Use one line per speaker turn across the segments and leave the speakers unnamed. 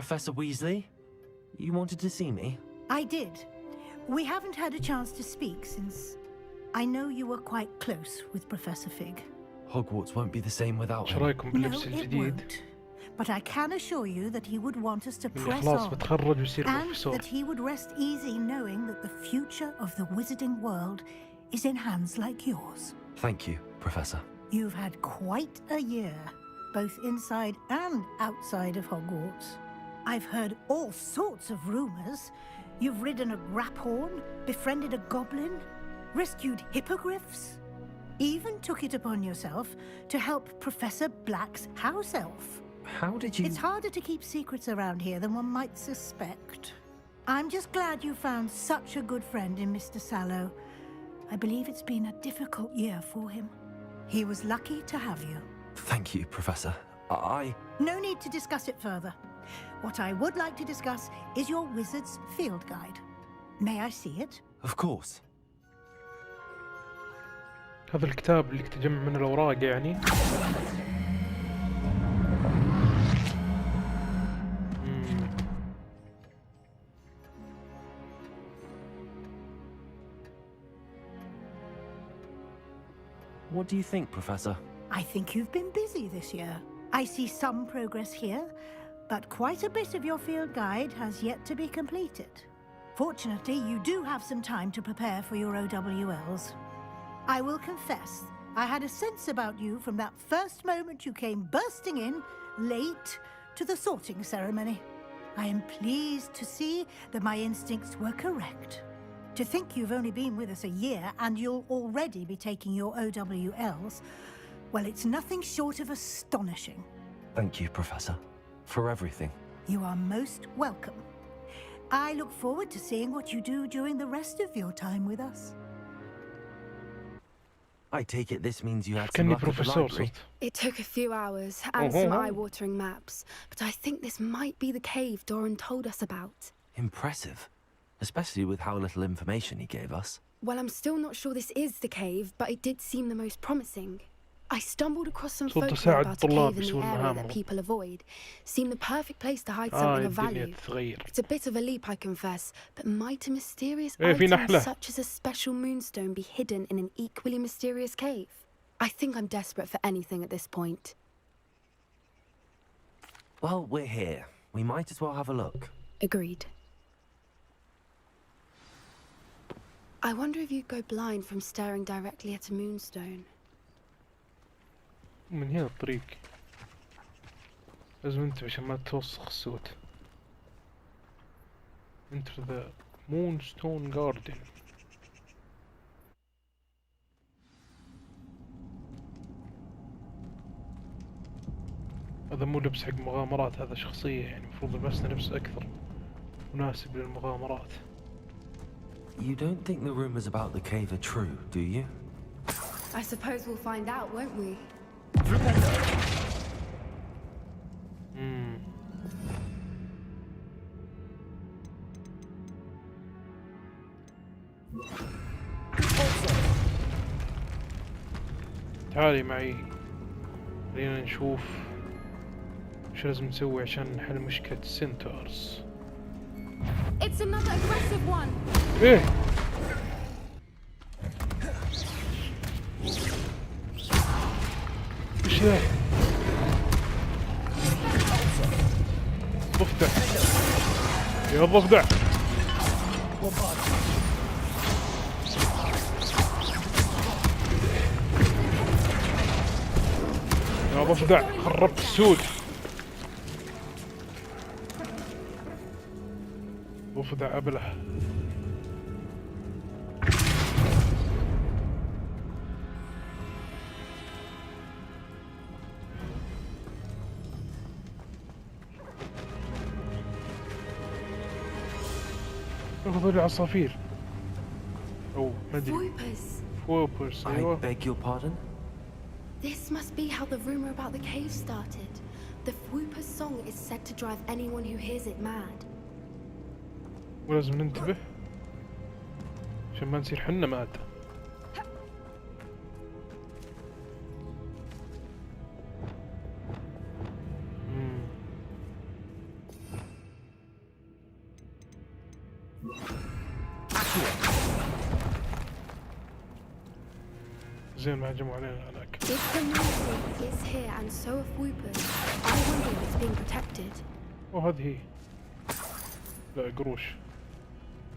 Professor Weasley? You wanted to see me?
I did. We haven't had a chance to speak since I know you were quite close with Professor Fig.
Hogwarts won't be the same without him.
No, it won't. But I can assure you that he would want us to press
خلاص
on,
بتخرج ويصير
and
بروفيسور.
that he would rest easy knowing that the future of the wizarding world is in hands like yours.
Thank you, Professor.
You've had quite a year, both inside and outside of Hogwarts. I've heard all sorts of rumors. You've ridden a graphorn, befriended a goblin, rescued hippogriffs, even took it upon yourself to help Professor Black's house elf.
How did you...
It's harder to keep secrets around here than one might suspect. I'm just glad you found such a good friend in Mr. Sallow. I believe it's been a difficult year for him. He was lucky to have you.
Thank you, Professor.
No need to discuss it further. What I would like to discuss is your wizard's field guide. May I see it?
Of course.
هذا الكتاب اللي تجمع من الأوراق يعني.
What do you think, Professor?
I think you've been busy this year. I see some progress here, but quite a bit of your field guide has yet to be completed. Fortunately, you do have some time to prepare for your OWLs. I will confess, I had a sense about you from that first moment you came bursting in, late, to the sorting ceremony. I am pleased to see that my instincts were correct. To think you've only been with us a year and you'll already be taking your OWLs, well, it's nothing short of astonishing.
Thank you, Professor, for everything.
You are most welcome. I look forward to seeing what you do during the rest of your time with us.
I take it this means you had some luck at the library.
It took a few hours and some eye-watering maps, but I think this might be the cave Doran told us about.
Impressive. Especially with how little information he gave us.
Well, I'm still not sure this is the cave, but it did seem the most promising. I stumbled across some folklore about a cave in the area that people avoid. Seemed the perfect place to hide something of value. It's a bit of a leap, I confess, but might a mysterious item such as a special moonstone be hidden in an equally mysterious cave? I think I'm desperate for anything at this point.
Well, we're here. We might as well have a look.
Agreed. I wonder if you'd go blind from staring directly at a moonstone.
من هنا الطريق. لازم انت عشان ما توسخ الصوت. Enter the Moonstone Garden. هذا مو لبس حق مغامرات، هذا شخصية يعني المفروض لبسنا لبس أكثر مناسب للمغامرات.
You don't think the rumors about the cave are true, do you?
I suppose we'll find out, won't we?
تعالي معي، خلينا نشوف شو لازم نسوي عشان نحل مشكلة السنتورز.
It's another aggressive one.
ايه ايش ذا؟ ضفدع يا ضفدع. يا ضفدع خربت السود. ضفدع أبله. هذول العصافير أو ما أدري. فوبرز.
I beg your pardon?
This must be how the rumor about the cave started. The Fwooper's song is said to drive anyone who hears it mad.
ولازم ننتبه عشان ما نصير حنا مات. زين ما هجموا علينا هناك.
If the moon is here and so are Whoopers, I wonder if it's being protected.
وهذه هي. لا قروش.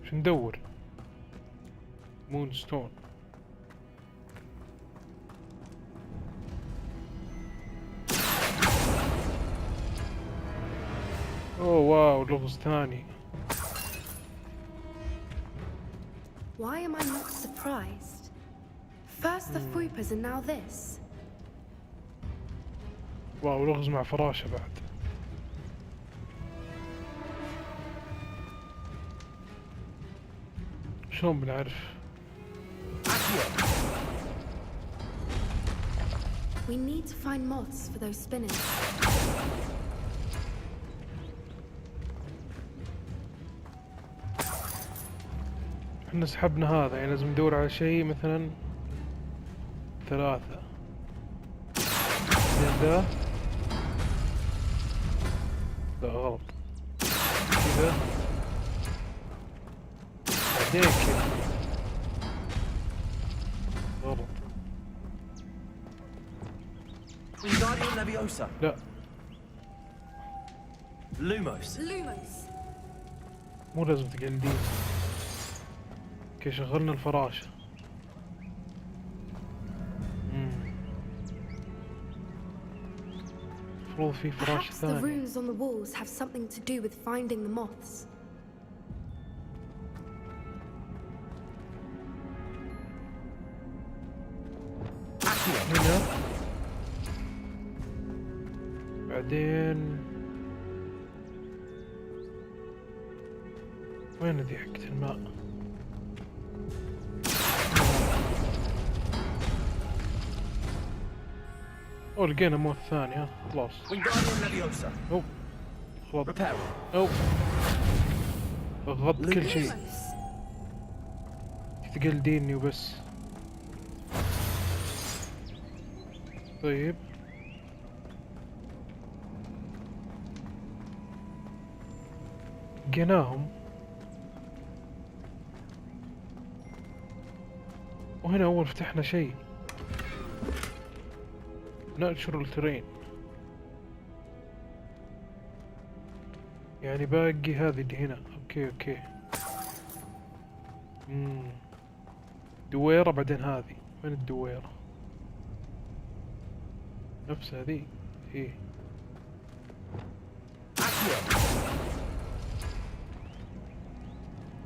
شو ندور؟ مون ستون. اوه واو لغز ثاني.
Why am I not surprised? First the Whoopers and now this.
واو لغز مع فراشة بعد. شلون بنعرف؟
We need to find moths for those spinners.
احنا سحبنا هذا يعني لازم ندور على شيء مثلا 3 ذا. لا غلط كذا بعدين كذا غلط.
Wingardium Leviosa.
لا
Lumos.
مو لازم تقلدين. اوكي شغلنا الفراشة. المفروض في فراشة
Perhaps the
ثانية.
runes on the walls have something to do with finding the moths.
هنا بعدين وين ذي حقة الماء؟ اوه لقينا موت ثاني. ها خلاص.
Wingardium Leviosa.
اوه خلاص.
Reparo.
اوه غض كل شيء. تقلديني وبس. طيب لقيناهم وهنا أول فتحنا شيء ناتشورال ترين يعني باقي هذه اللي هنا. اوكي دويرة بعدين هذه. وين الدويرة؟ نفس هذه هي.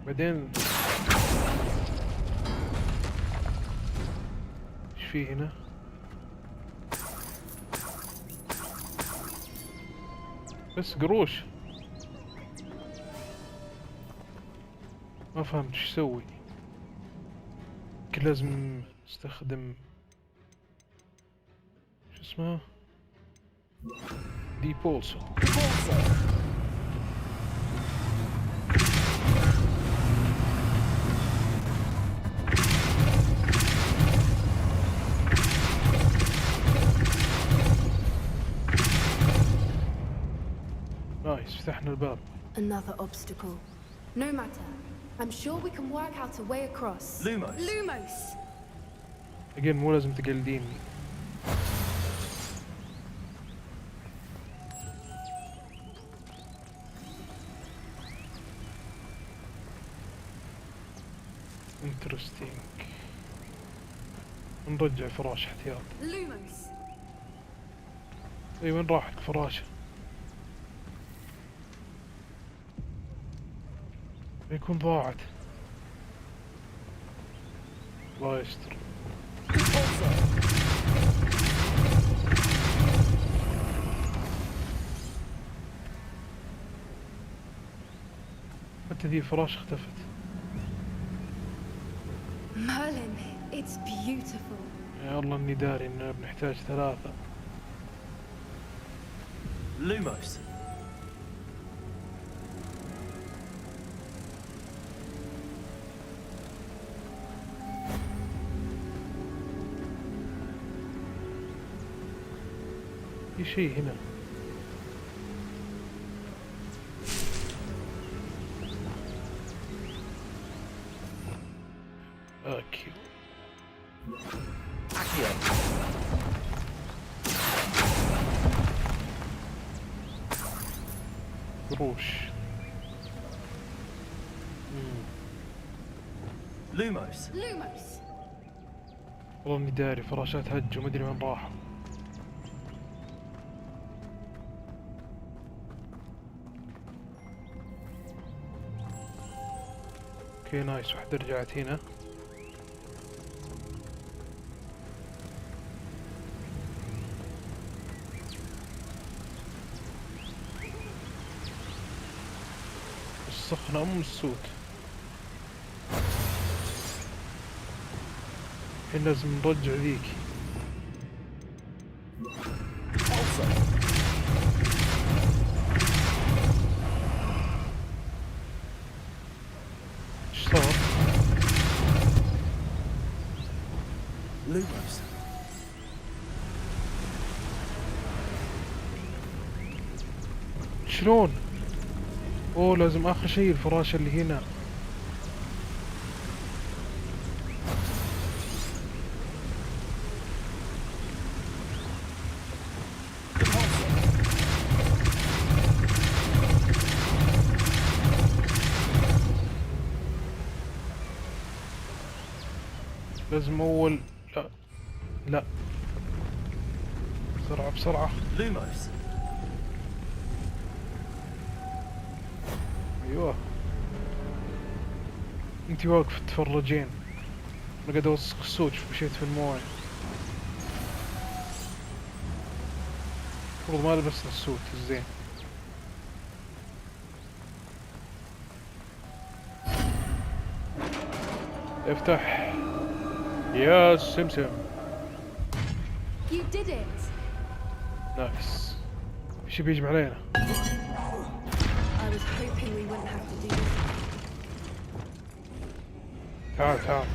بعدين ايش في هنا؟ بس قروش. ما فهمت ايش اسوي. لازم استخدم شو اسمها دي بولسو. نايس فتحنا الباب.
Another obstacle. No matter. I'm sure we can work out a way across. Lumos.
again مو لازم تقلديني. interesting. نرجع فراش احتياط. اي وين راحت الفراشة؟ يكون ضاعت. الله يستر. حتى ذي فراش اختفت.
Merlin, it's beautiful.
يا الله اني داري اننا بنحتاج 3.
Lumos.
في شيء هنا. اوكي قروش.
Lumos.
والله اني داري فراشات هج وما ادري وين راحوا. اوكي نايس، واحدة رجعت هنا. السخنة السود. الحين لازم نرجع ذيك. ايش صار؟
Lumos.
شلون؟ اوه لازم اخر شيء الفراشة اللي هنا. لازم اول لا بسرعة
Lumos.
ايوه انتي واقف تتفرجين، انا قاعد اوسخ السود. مشيت في المويه، المفروض ما لبسنا السود الزين. افتح يا سمسم.
You did it.
نايس. ايش بيجمع علينا؟
I was hoping we wouldn't have to do this.
تعال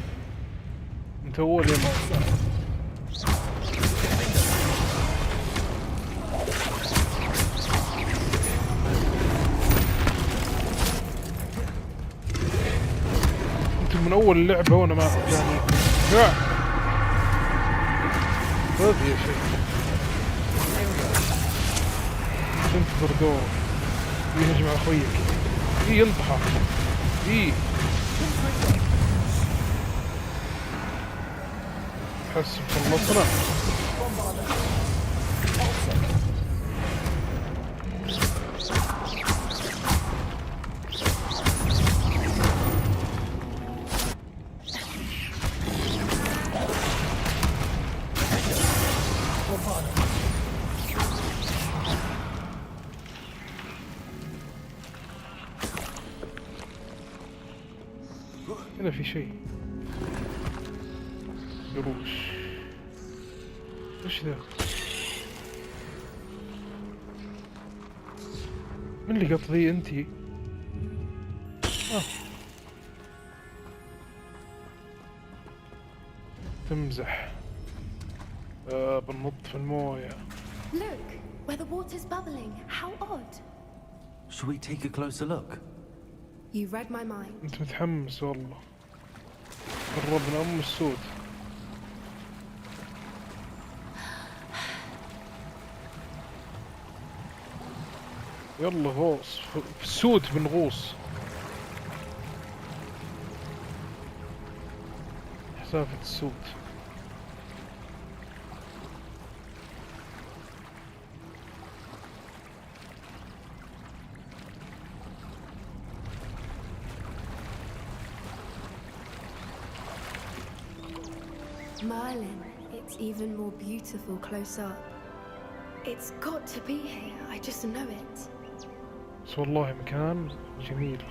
انت اول يا انت من اول اللعبة وانا ما يعني هذا يا شيخ. تنتظر دور يهجم على اخويك. ينطحه. حس خلصنا. هنا في شيء. قروش. ايش ذا؟ من اللي قط ذي انتي؟ تمزح. بنط في المويه.
Look, where the water's bubbling. How odd.
Should we take a closer look?
You read my mind.
انت متحمس والله. قربنا السود. يلا غوص في السود بنغوص. حسافة السود.
Merlin, it's even more beautiful close up. It's got to be here, I just know it.
بس والله مكان جميل.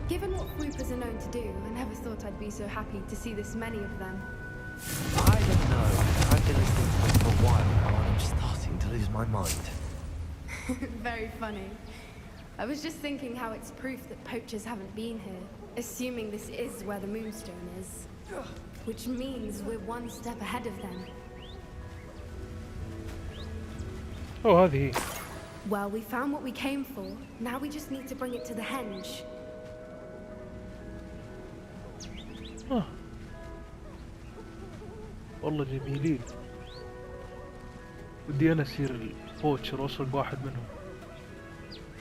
Given what groupers are known to do, I never thought I'd be so happy to see this many of them.
I don't know. I've been listening to them for a while now and I'm starting to lose my mind.
Very funny. I was just thinking how it's proof that poachers haven't been here, assuming this is where the Moonstone is. Which means we're one step ahead of them.
Oh, هذه.
Well, we found what we came for. Now we just need to bring it to the henge.
والله جميلين. ودي أنا أصير البوتشر وأوصل بواحد منهم.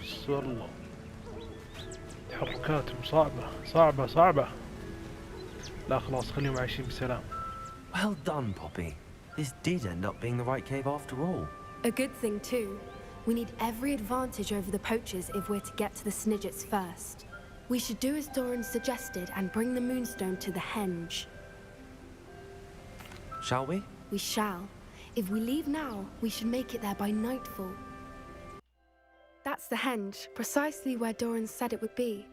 بس والله تحركاتهم صعبة. لا خلاص خليهم عايشين بسلام.
Well done, Poppy. This did end up being the right cave after all.
A good thing too. We need every advantage over the poachers if we're to get to the Snidgets first. We should do as Doran suggested and bring the Moonstone to the henge.
Shall we?
We shall. If we leave now, we should make it there by nightfall. That's the henge, precisely where Doran said it would be.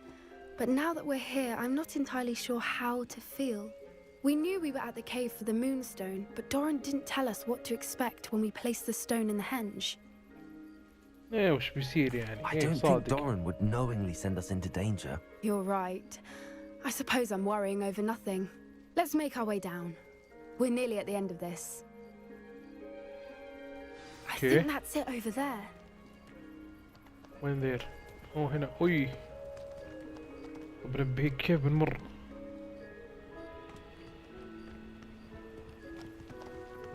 But now that we're here, I'm not entirely sure how to feel. We knew we were at the cave for the Moonstone, but Doran didn't tell us what to expect when we placed the stone in the henge.
ايه وش بيصير يعني؟
I don't think Doran would knowingly send us into danger.
You're right. I suppose I'm worrying over nothing. Let's make our way down. We're nearly at the end of this. I think that's it over there.
وين ذير؟ هنا. أوي. بنبهيك كيف بنمر؟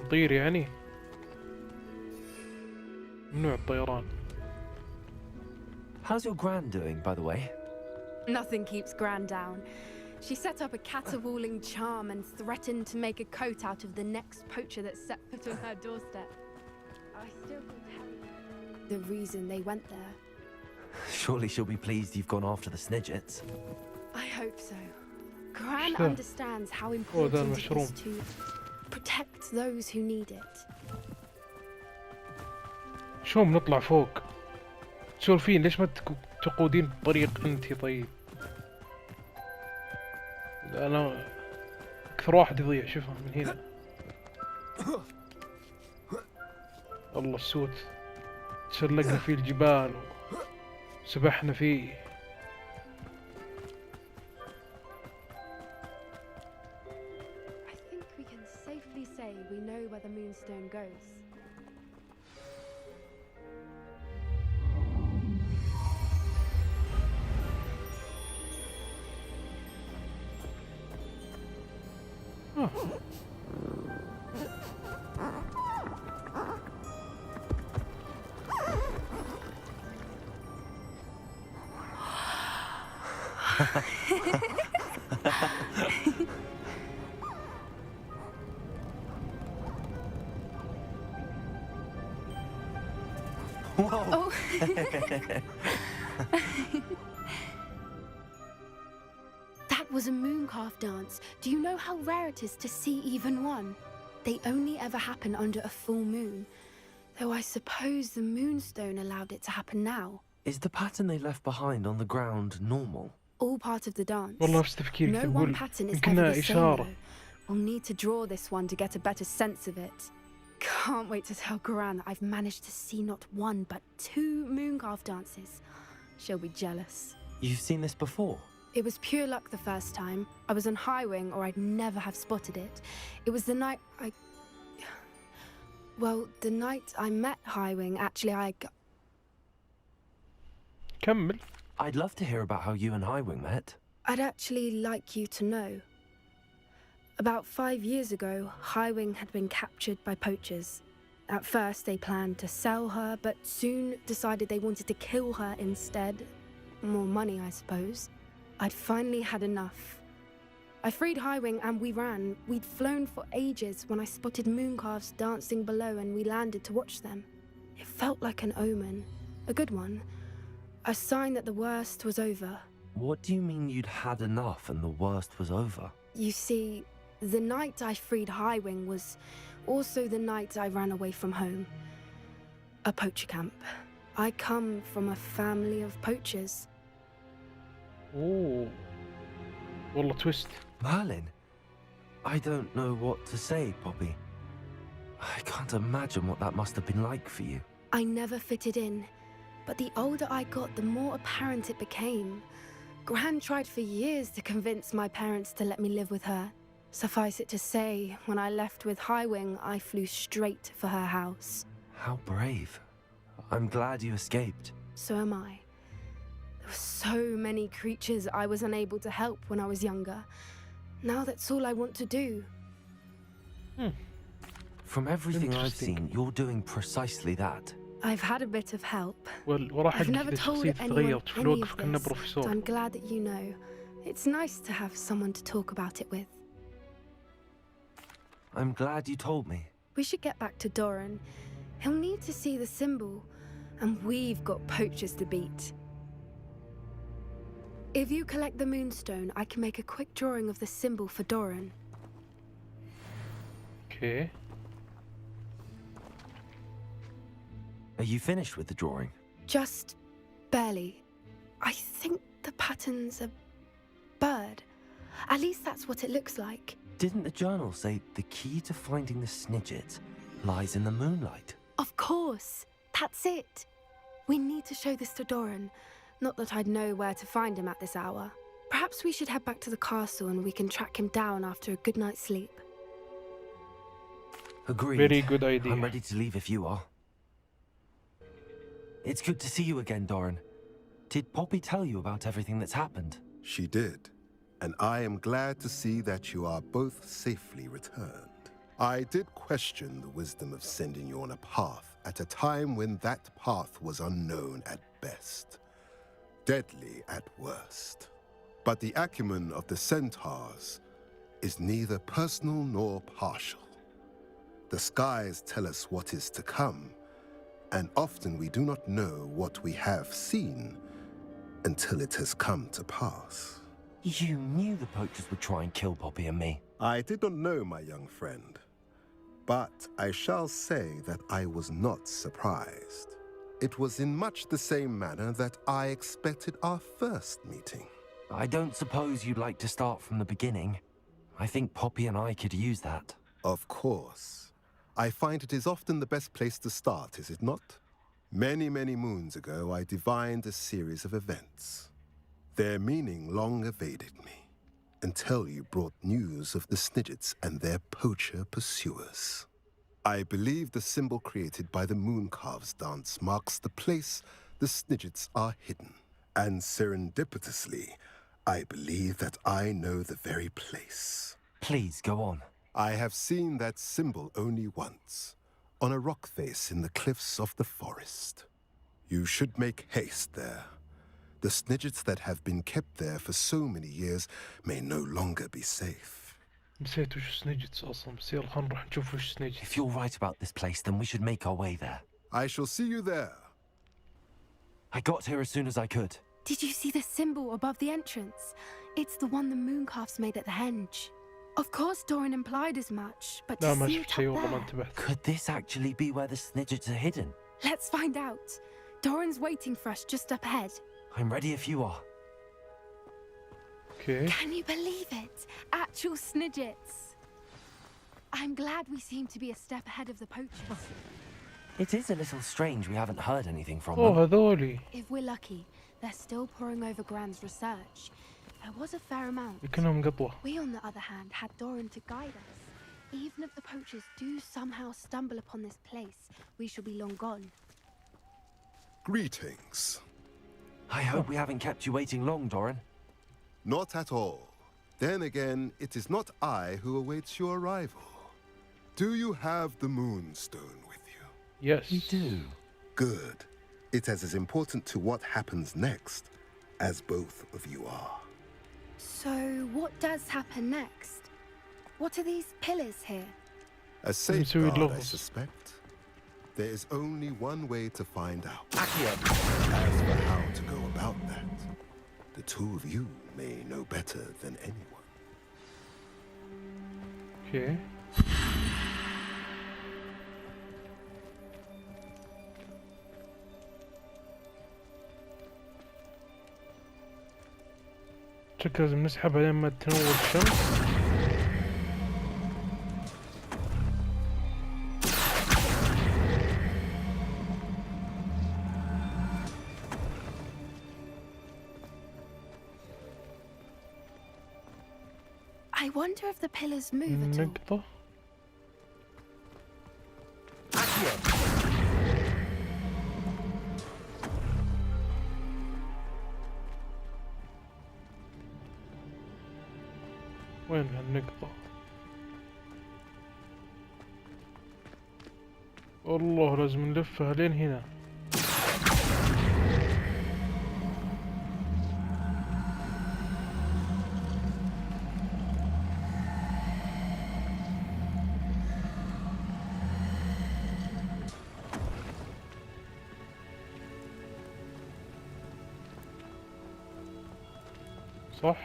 نطير يعني؟ ممنوع الطيران.
How's your Gran doing, by the way?
Nothing keeps Gran down. She set up a caterwauling charm and threatened to make a coat out of the next poacher that set foot on her doorstep. I still can tell you the reason they went there.
Surely she'll be pleased you've gone after the Snidgets.
I hope so. Gran understands how important it is to protect those who need it.
شو بنطلع فوق؟ تسولفين ليش ما تقودين بطريق انتي طيب؟ انا اكثر واحد يضيع شوفها من هنا. والله السود تسلقنا فيه الجبال وسبحنا فيه.
I think we can safely say we know where the Moonstone goes.
Whoa!
Oh. That was a mooncalf dance. Do you know how rare it is to see even one? They only ever happen under a full moon. Though I suppose the Moonstone allowed it to happen now.
Is the pattern they left behind on the ground normal?
All part of the dance.
والله نفس تفكيري.
No one pattern is ever the same though. We'll need to draw this one to get a better sense of it. Can't wait to tell Gran that I've managed to see not one but two mooncalf dances. She'll be jealous.
You've seen this before?
It was pure luck the first time. I was on Highwing or I'd never have spotted it. It was the night the night I met Highwing, actually
كمل.
I'd love to hear about how you and Highwing met.
I'd actually like you to know. About 5 years ago, Highwing had been captured by poachers. At first, they planned to sell her, but soon decided they wanted to kill her instead. More money, I suppose. I'd finally had enough. I freed Highwing and we ran. We'd flown for ages when I spotted mooncalves dancing below and we landed to watch them. It felt like an omen. A good one. A sign that the worst was over.
What do you mean you'd had enough and the worst was over?
You see, the night I freed Highwing was also the night I ran away from home. A poacher camp. I come from a family of poachers.
Oh, والله twist.
Merlin? I don't know what to say, Poppy. I can't imagine what that must have been like for you.
I never fitted in, but the older I got, the more apparent it became. Gran tried for years to convince my parents to let me live with her. Suffice it to say, when I left with Highwing, I flew straight for her house.
How brave. I'm glad you escaped.
So am I. There were so many creatures I was unable to help when I was younger. Now that's all I want to do.
From everything I've seen, you're doing precisely that.
I've had a bit of help.
وراح
I've never told
شخصيتي
anyone
تغيرت في
any
الوقف
of
كأنه
this,
بروفيسور.
so I'm glad that you know. It's nice to have someone to talk about it with.
I'm glad you told me.
We should get back to Doran. He'll need to see the symbol, and we've got poachers to beat. If you collect the moonstone, I can make a quick drawing of the symbol for Doran.
Okay.
Are you finished with the drawing?
Just barely. I think the pattern's a bird. At least that's what it looks like.
Didn't the journal say the key to finding the Snidget lies in the moonlight?
Of course. That's it. We need to show this to Doran. Not that I'd know where to find him at this hour. Perhaps we should head back to the castle and we can track him down after a good night's sleep.
Agreed.
Very good idea.
I'm ready to leave if you are. It's good to see you again, Doran. Did Poppy tell you about everything that's happened?
She did, and I am glad to see that you are both safely returned. I did question the wisdom of sending you on a path at a time when that path was unknown at best, deadly at worst. But the acumen of the centaurs is neither personal nor partial. The skies tell us what is to come, and often we do not know what we have seen until it has come to pass.
You knew the poachers would try and kill Poppy and me.
I did not know, my young friend, but I shall say that I was not surprised. It was in much the same manner that I expected our first meeting.
I don't suppose you'd like to start from the beginning. I think Poppy and I could use that.
Of course. I find it is often the best place to start, is it not? Many, many moons ago, I divined a series of events. Their meaning long evaded me, until you brought news of the Snidgets and their poacher pursuers. I believe the symbol created by the Mooncalves dance marks the place the Snidgets are hidden. And serendipitously, I believe that I know the very place.
Please, go on.
I have seen that symbol only once, on a rock face in the cliffs of the forest. You should make haste there. The Snidgets that have been kept there for so many years may no longer be safe.
نسيت وش سنيجتس أصلاً بس يلا خلينا نروح نشوف وش سنيجتس.
If you're right about this place, then we should make our way there.
I shall see you there.
I got here as soon as I could.
Did you see the symbol above the entrance? It's the one the Mooncalves made at the henge. Of course Doran implied as much, but
لا
to
ما
see
شفت
it
شيء
up
والله ما
there...
انتبهت.
Could this actually be where the Snidgets are hidden?
Let's find out. Doran's waiting for us just up ahead.
I'm ready if you are.
Okay.
Can you believe it? Actual Snidgets. I'm glad we seem to be a step ahead of the poachers.
It is a little strange we haven't heard anything from
أوه
them.
هذولي.
If we're lucky, they're still poring over Gran's research. There was a fair amount.
يمكنهم قطوة.
We, on the other hand, had Doran to guide us. Even if the poachers do somehow stumble upon this place, we shall be long gone.
Greetings.
I hope we haven't kept you waiting long, Doran.
Not at all. Then again, it is not I who awaits your arrival. Do you have the Moonstone with you?
Yes.
You do.
Good. It is as important to what happens next as both of you are.
So, what does happen next? What are these pillars here?
A
سوي
safeguard, I
لغز.
suspect. There is only one way to find out. As for how to go about that, the two of you may know better than anyone.
Okay. شكل لازم نسحبها لين ما تنور الشمس.
I wonder if the pillars move at all.
نقطة. وين هالنقطة؟ والله لازم نلفها لين هنا. صح؟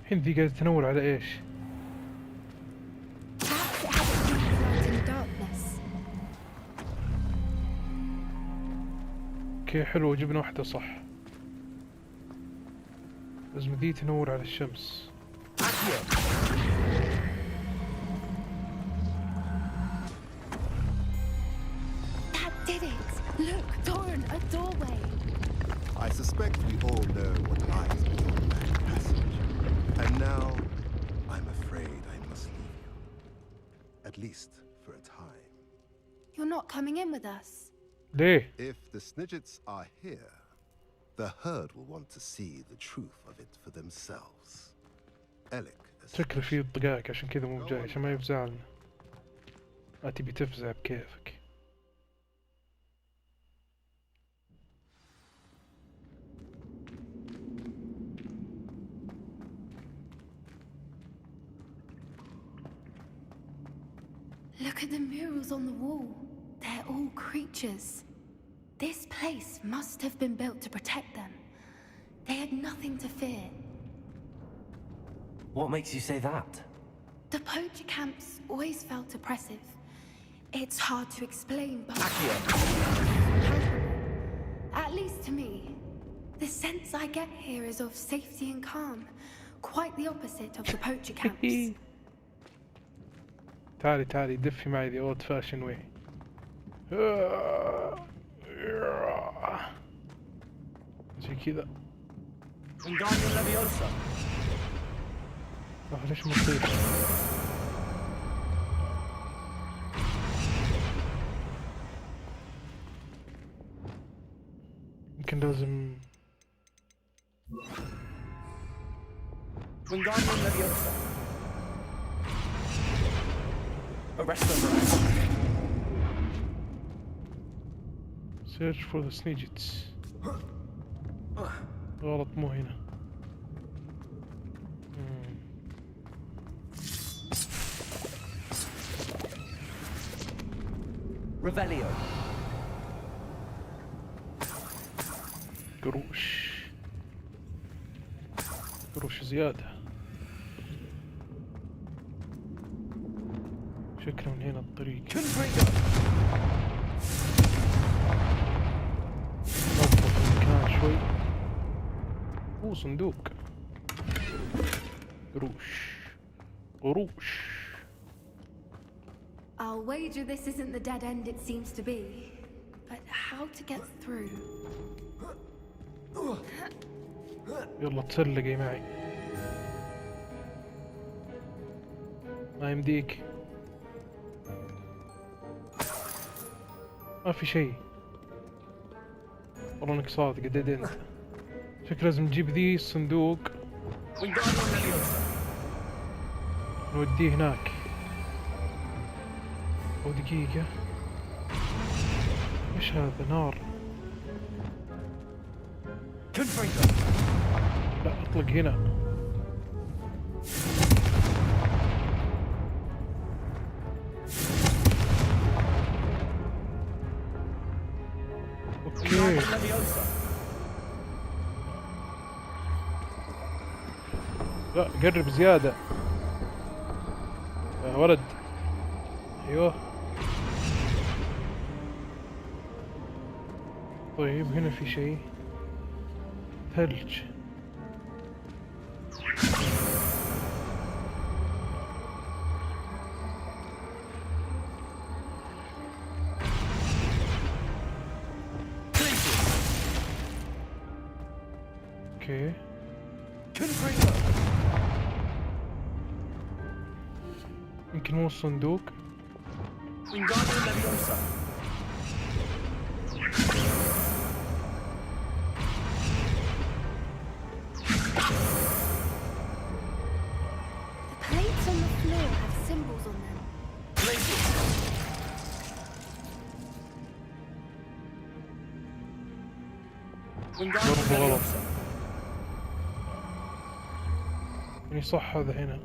الحين ذي قاعدة تنور على ايش؟ اوكي حلو، جبنا واحدة صح. لازم ذي تنور على الشمس.
That did it! Look, Doran, a doorway!
I suspect we all know what lies beyond that passage. And now, I'm afraid I must leave you. At least for a time.
You're not coming in with us?
ليه؟
If the Snidgets are here, the herd will want to see the truth of it for themselves. Alec,
شكله فيه الطقاق عشان كذا مو بجاي، عشان ما يفزعلنا. ما تبي تفزع بكيفك.
Look at the murals on the wall. They're all creatures. This place must have been built to protect them. They had nothing to fear.
What makes you say that?
The poacher camps always felt oppressive. It's hard to explain, but at least to me, the sense I get here is of safety and calm. Quite the opposite of the poacher camps.
تعالي دفي معي ذي old fashion way. زي كذا. ليش مصير؟ يمكن لازم search for the Snidgets. غلط، مو هنا.
Revelio.
قروش زيادة. شكله من هنا الطريق. نظف المكان شوي. صندوق. قروش.
I'll wager this isn't the dead end it seems to be. But how to get through?
يلا تسلقي معي. ما يمديك. ما في شيء. والله انك صادق قد انت. شكل لازم نجيب ذي الصندوق نوديه هناك. او دقيقة، ايش هذا؟ نار. لا اطلق هنا. اوكي لا قرب زيادة يا ولد. ايوه طيب هنا في شيء. ثلج. اوكي يمكن مو الصندوق.
Plates on the floor have symbols on them.
برضو غلط. يعني صح هذا هنا.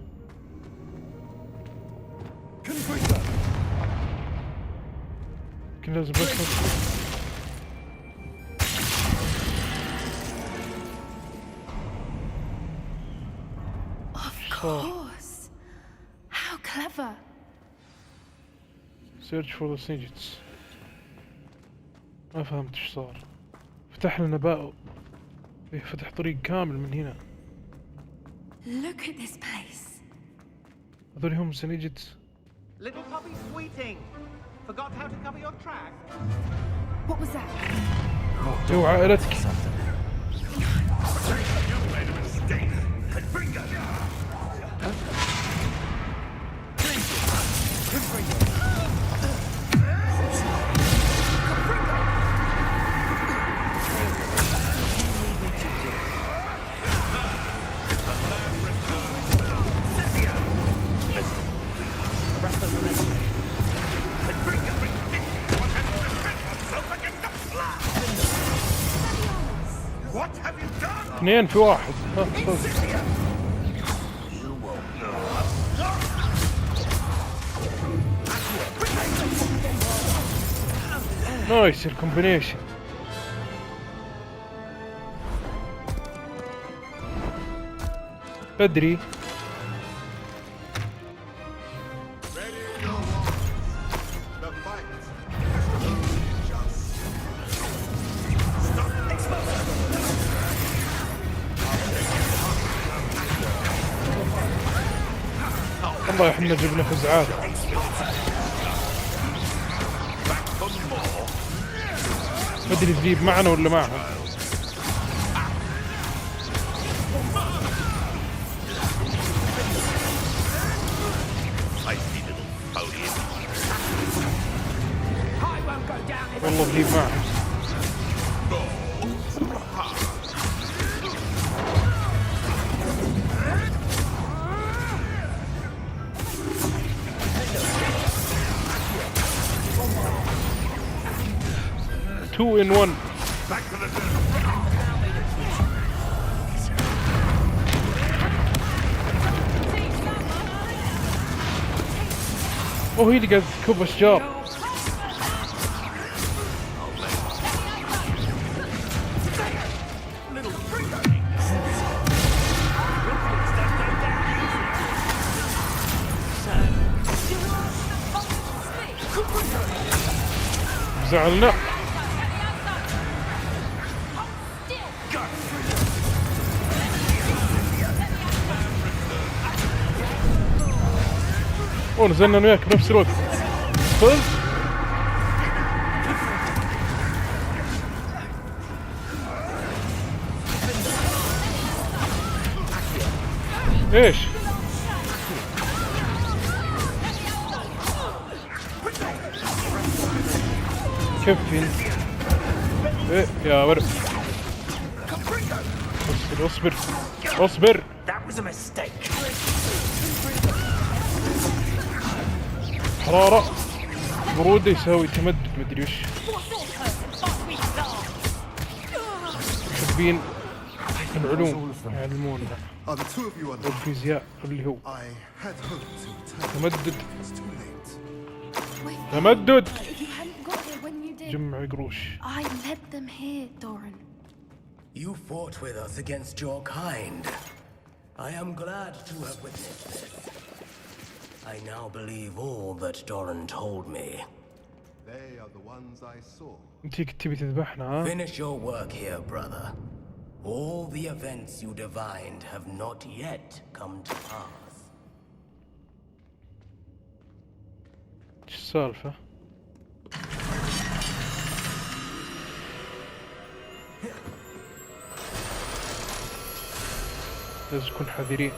يمكن لازم بس
Of course. How clever.
search for the digits. ما فهمت ايش صار. فتح لنا باب. فتح طريق كامل من هنا.
Look at this place.
هذول هم سنيجتس.
Little puppy sweeting. Forgot how to cover your track?
What was that?
جو عائلتك. اثنين في واحد. نايس الكومبينيشن. بدري. والله احنا جبنا فزعات. ما ادري تجيب معنا ولا معهم. والله تجيب معهم. Two in one. هي اللي قاعد تكب اشجار. زعلنا. ونزلنا انا وياك بنفس الوقت. فز. ايش؟ كفين. ايه يا ورد. اصبر اصبر اصبر. حرارة برودة يساوي تمدد مدري وش. محبين العلوم يعلمونا والفيزياء اللي هو تمدد. تمدد. جمع قروش.
I led them here, Doran.
You fought with us against your kind. I am glad to have witnessed this. I now believe all that Doran told me.
They are the ones I saw.
انتي تبي تذبحنا ها؟
Finish your work here, brother. All the events you divined have not yet come to pass.
ايش السالفة؟ لازم نكون حذرين.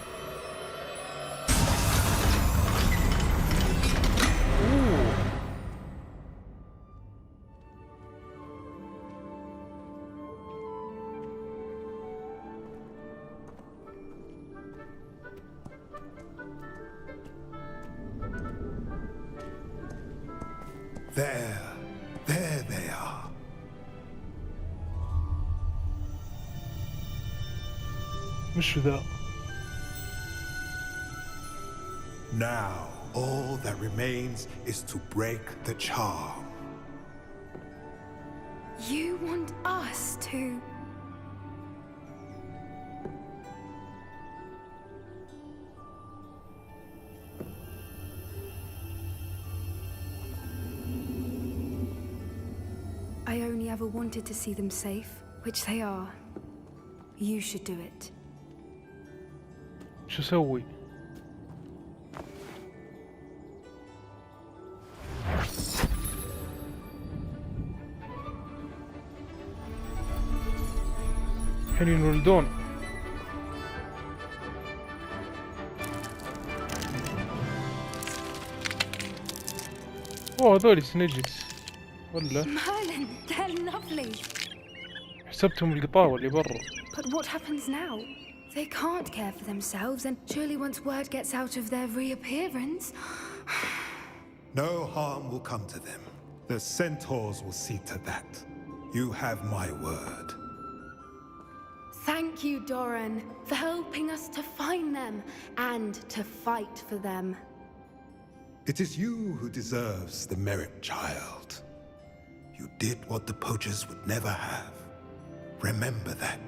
There they are.
مش ذا.
Now, all that remains is to break the charm.
You want us to? I only ever wanted to see them safe, which they are. You should do it.
شو سوي؟ الحين ينولدون. اوه هذول سنيجز ولا؟
Merlin, they're lovely.
حسبتهم القطاوة اللي برا.
But what happens now? They can't care for themselves, and surely once word gets out of their reappearance...
No harm will come to them. The centaurs will see to that. You have my word.
Thank you, Doran, for helping us to find them and to fight for them.
It is you who deserves the merit, child. You did what the poachers would never have. Remember that.